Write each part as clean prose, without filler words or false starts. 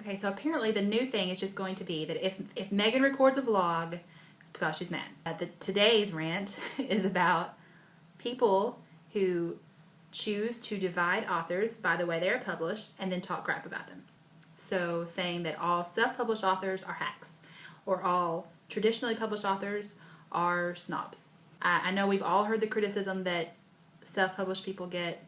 Okay, so apparently the new thing is just going to be that if Megan records a vlog, it's because she's mad. Today's rant is about people who choose to divide authors by the way they are published and then talk crap about them. So saying that all self-published authors are hacks or all traditionally published authors are snobs. I know we've all heard the criticism that self-published people get,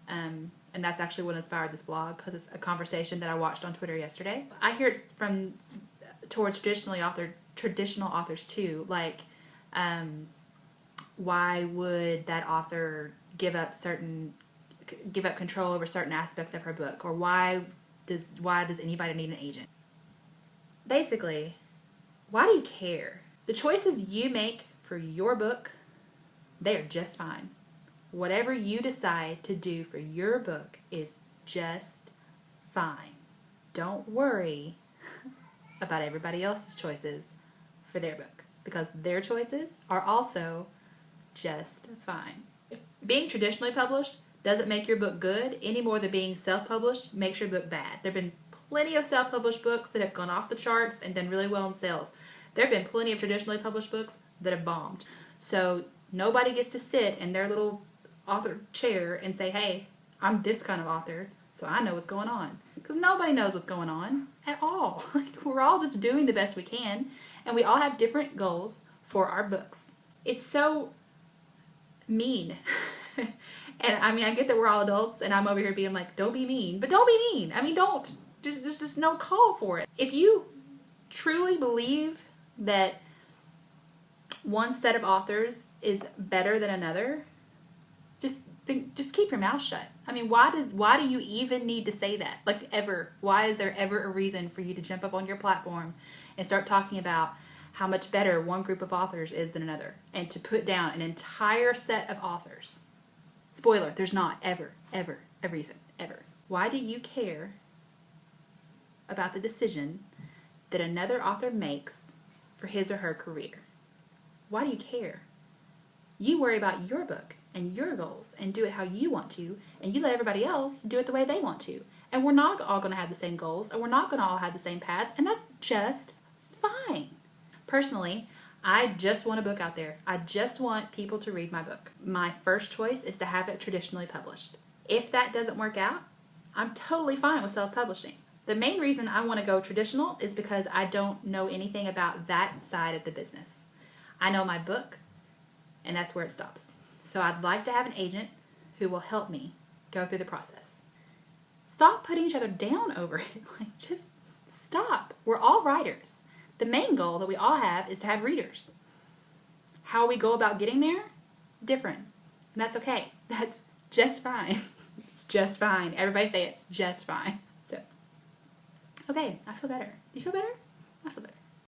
and that's actually what inspired this blog, because it's a conversation that I watched on Twitter yesterday. I hear it from towards traditional authors too, like why would that author give up control over certain aspects of her book, or why does anybody need an agent? Basically, why do you care? The choices you make for your book, they are just fine. Whatever you decide to do for your book is just fine. Don't worry about everybody else's choices for their book, because their choices are also just fine. Being traditionally published doesn't make your book good any more than being self-published makes your book bad. There have been plenty of self-published books that have gone off the charts and done really well in sales. There have been plenty of traditionally published books that have bombed. So nobody gets to sit in their little author chair and say, hey, I'm this kind of author, so I know what's going on. Because nobody knows what's going on at all. We're all just doing the best we can, and we all have different goals for our books. It's so mean. And I mean, I get that we're all adults, and I'm over here being like, don't be mean. But don't be mean. I mean, don't. There's just no call for it. If you truly believe that one set of authors is better than another, just keep your mouth shut. I mean, why do you even need to say that? Like, ever? Why is there ever a reason for you to jump up on your platform and start talking about how much better one group of authors is than another, and to put down an entire set of authors? Spoiler, there's not ever a reason, ever. Why do you care about the decision that another author makes for his or her career? Why do you care? You worry about your book and your goals and do it how you want to, and you let everybody else do it the way they want to. And we're not all going to have the same goals, and we're not going to all have the same paths, and that's just fine. Personally, I just want a book out there. I just want people to read my book. My first choice is to have it traditionally published. If that doesn't work out, I'm totally fine with self-publishing. The main reason I want to go traditional is because I don't know anything about that side of the business. I know my book, and that's where it stops. So I'd like to have an agent who will help me go through the process. Stop putting each other down over it. Like, just stop. We're all writers. The main goal that we all have is to have readers. How we go about getting there, different. And that's okay. That's just fine. It's just fine. Everybody say it's just fine. So, okay, I feel better. Do you feel better? I feel better.